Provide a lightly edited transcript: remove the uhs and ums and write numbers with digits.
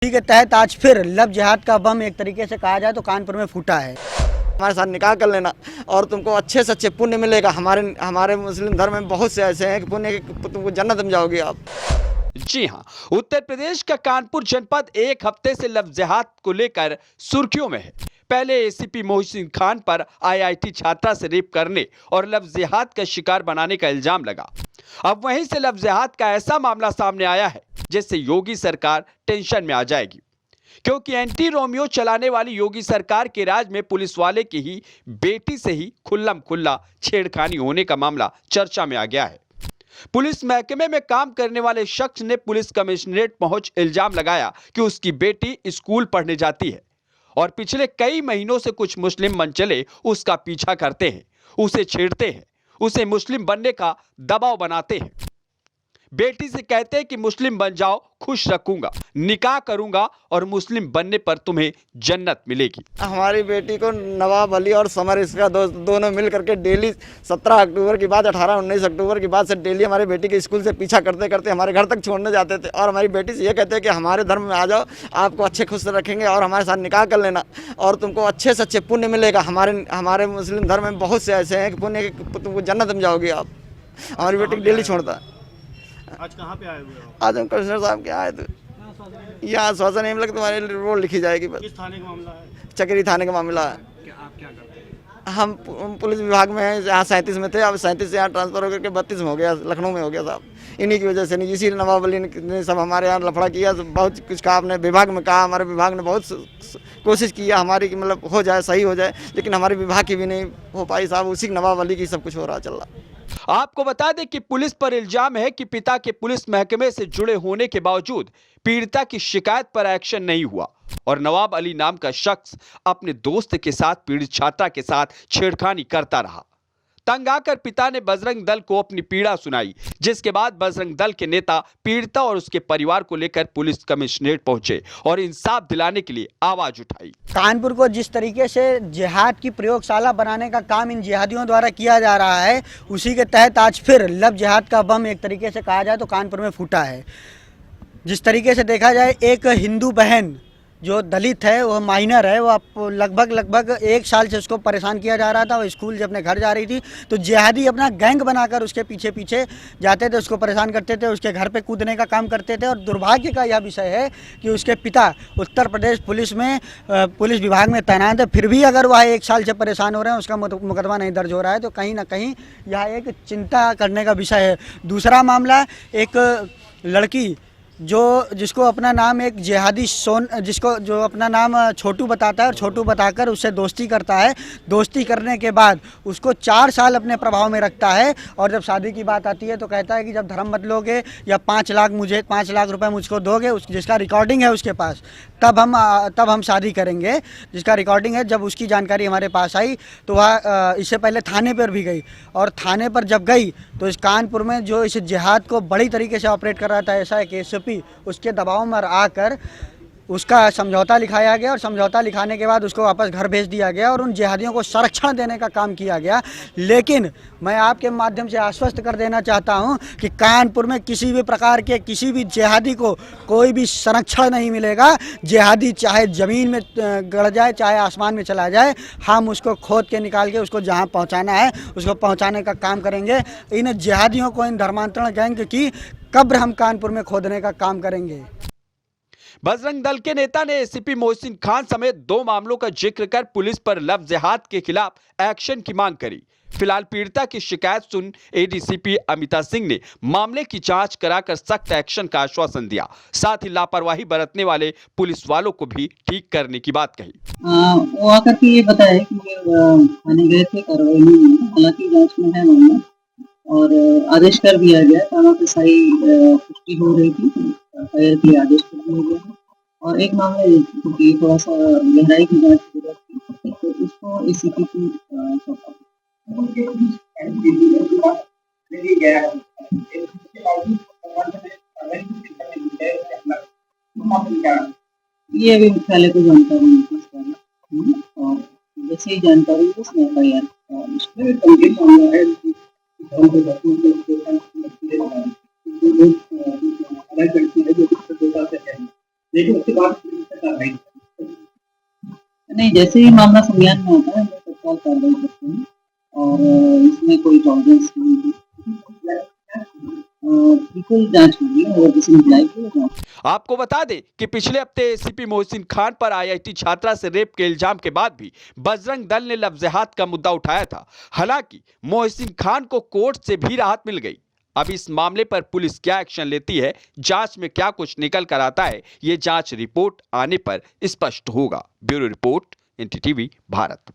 इसी के तहत आज फिर लव जिहाद का बम एक तरीके से कहा जाए तो कानपुर में फूटा है। हमारे साथ निकाह कर लेना और तुमको अच्छे से अच्छे पुण्य मिलेगा। हमारे मुस्लिम धर्म में बहुत से ऐसे हैं कि पुण्य तुमको जन्नत में जाओगे आप। जी हां, उत्तर प्रदेश का कानपुर जनपद एक हफ्ते से लव जिहाद को लेकर सुर्खियों में है। पहले एसीपी मोहसिन खान पर आईआईटी छात्रा से रेप करने और लव जिहाद का शिकार बनाने का इल्जाम लगा। अब वहीं से लव जिहाद का ऐसा मामला सामने आया है जिससे योगी सरकार टेंशन में आ जाएगी, क्योंकि एंटी रोमियो चलाने वाली योगी सरकार के राज में पुलिस वाले की ही बेटी से ही खुल्लम खुल्ला छेड़खानी होने का मामला चर्चा में आ गया है। पुलिस महकमे में काम करने वाले शख्स ने पुलिस कमिश्नरेट पहुंच इल्जाम लगाया कि उसकी बेटी स्कूल पढ़ने जाती है और पिछले कई महीनों से कुछ मुस्लिम मनचले उसका पीछा करते हैं, उसे छेड़ते हैं, उसे मुस्लिम बनने का दबाव बनाते हैं। बेटी से कहते हैं कि मुस्लिम बन जाओ, खुश रखूंगा, निकाह करूंगा और मुस्लिम बनने पर तुम्हें जन्नत मिलेगी। हमारी बेटी को नवाब अली और समर इसका दोनों मिल करके डेली 17 अक्टूबर की बात 18-19 अक्टूबर की बात से डेली हमारी बेटी के स्कूल से पीछा करते करते हमारे घर तक छोड़ने जाते थे और हमारी बेटी से ये कहते हैं कि हमारे धर्म में आ जाओ, आपको अच्छे खुश रखेंगे और हमारे साथ निकाह कर लेना और तुमको अच्छे से अच्छे पुण्य मिलेगा। हमारे मुस्लिम धर्म में बहुत से ऐसे हैं कि पुण्य तुमको जन्नत में जाओगे आप। हमारी बेटी को डेली छोड़ता है। आज कहाँ पे आए हुए हो? आज हम कमिश्नर साहब के आए थे। यहाँ आश्वासन नहीं मिला कि तुम्हारी रिपोर्ट लिखी जाएगी। बस किस थाने का मामला है? चकेरी थाने का मामला है। आप क्या करते हैं? हम पुलिस विभाग में हैं, यहाँ 37 में थे, अब 37 से यहाँ ट्रांसफर होकर के 32 में हो गया, लखनऊ में हो गया साहब। इन्हीं की वजह से नहीं, इसी नवाब अली ने सब हमारे यहाँ लफड़ा किया। तो बहुत कुछ कहा आपने, विभाग में कहा, हमारे विभाग ने बहुत कोशिश किया हमारी कि मतलब हो जाए, सही हो जाए, लेकिन हमारे विभाग की भी नहीं हो पाई साहब। उसी नवाब अली की सब कुछ हो रहा चल रहा। आपको बता दें कि पुलिस पर इल्जाम है कि पिता के पुलिस महकमे से जुड़े होने के बावजूद पीड़िता की शिकायत पर एक्शन नहीं हुआ और नवाब अली नाम का शख्स अपने दोस्त के साथ पीड़ित छात्रा के साथ छेड़खानी करता रहा। तंग आकर पिता ने बजरंग दल को अपनी पीड़ा सुनाई, जिसके बाद बजरंग दल के नेता पीड़िता और उसके परिवार को लेकर पुलिस कमिश्नरेट पहुंचे और इंसाफ दिलाने के लिए आवाज उठाई। कानपुर को जिस तरीके से जिहाद की प्रयोगशाला बनाने का काम इन जिहादियों द्वारा किया जा रहा है, उसी के तहत आज फिर लव जिहाद का बम एक तरीके से कहा जाए तो कानपुर में फूटा है। जिस तरीके से देखा जाए, एक हिंदू बहन जो दलित है, वो माइनर है, वो लगभग 1 साल से उसको परेशान किया जा रहा था। वो स्कूल जब अपने घर जा रही थी तो जिहादी अपना गैंग बनाकर उसके पीछे पीछे जाते थे, उसको परेशान करते थे, उसके घर पे कूदने का काम करते थे। और दुर्भाग्य का यह विषय है कि उसके पिता उत्तर प्रदेश पुलिस में पुलिस विभाग में तैनात है, फिर भी अगर वह 1 साल से परेशान हो रहे हैं, उसका मुकदमा नहीं दर्ज हो रहा है, तो कहीं ना कहीं यह एक चिंता करने का विषय है। दूसरा मामला, एक लड़की जिसको अपना नाम एक जिहादी जो अपना नाम छोटू बताता है और छोटू बताकर उससे दोस्ती करता है। दोस्ती करने के बाद उसको 4 साल अपने प्रभाव में रखता है और जब शादी की बात आती है तो कहता है कि जब धर्म बदलोगे या 5 लाख रुपए मुझको दोगे, जिसका रिकॉर्डिंग है उसके पास, तब हम शादी करेंगे, जिसका रिकॉर्डिंग है। जब उसकी जानकारी हमारे पास आई तो वह इससे पहले थाने पर भी गई और थाने पर जब गई तो इस कानपुर में जो इस जिहाद को बड़ी तरीके से ऑपरेट कर रहा था, ऐसा एक एसपी, उसके दबाव में आकर उसका समझौता लिखाया गया और समझौता लिखाने के बाद उसको वापस घर भेज दिया गया और उन जिहादियों को संरक्षण देने का काम किया गया। लेकिन मैं आपके माध्यम से आश्वस्त कर देना चाहता हूं कि कानपुर में किसी भी प्रकार के किसी भी जिहादी को कोई भी संरक्षण नहीं मिलेगा। जिहादी चाहे ज़मीन में गड़ जाए, चाहे आसमान में चला जाए, हम उसको खोद के निकाल के उसको जहाँ पहुँचाना है उसको पहुँचाने का काम करेंगे। इन जिहादियों को, इन धर्मांतरण गैंग की कब्र हम कानपुर में खोदने का काम करेंगे। बजरंग दल के नेता ने एसीपी मोहसिन खान समेत 2 मामलों का जिक्र कर पुलिस पर लव जिहाद के खिलाफ एक्शन की मांग करी। फिलहाल पीड़िता की शिकायत सुन एडीसीपी अमिता सिंह ने मामले की जांच कराकर सख्त एक्शन का आश्वासन दिया। साथ ही लापरवाही बरतने वाले पुलिस वालों को भी ठीक करने की बात कही। वो आकर के ये बताया कि थाने गए थे, कार्रवाई नहीं हुई, हालांकि जांच में है मामला और आदेश कर दिया गया। थाना पे सही पुष्टि हो रही थी, एफआईआर के आदेश कर दिया गया है। और एक मामले क्योंकि थोड़ा सा गहराई की जांच की जरूरत थी तो उसको एसीपी को सौंपा। ये अभी मुख्यालय को जानकारी नहीं, और जैसे ही जानकारी हो उसमें एफआईआर लेकिन उसके बाद पुलिस ने कार्रवाई नहीं, जैसे ही मामला संज्ञान में आता है हम लोग तत्काल कार्रवाई करते हैं और इसमें कोई टॉलरेंस नहीं है। बिल्कुल जांच होगी और किसी ने अप्लाई किया जांच। आपको बता दें कि पिछले हफ्ते एसीपी मोहसिन खान पर आईआईटी छात्रा से रेप के इल्जाम के बाद भी बजरंग दल ने लफ्ज़-ए-जिहाद का मुद्दा उठाया था। हालांकि मोहसिन खान को कोर्ट से भी राहत मिल गई। अब इस मामले पर पुलिस क्या एक्शन लेती है, जांच में क्या कुछ निकल कर आता है, ये जांच रिपोर्ट आने पर स्पष्ट होगा। Bureau report, NDTV Bharat.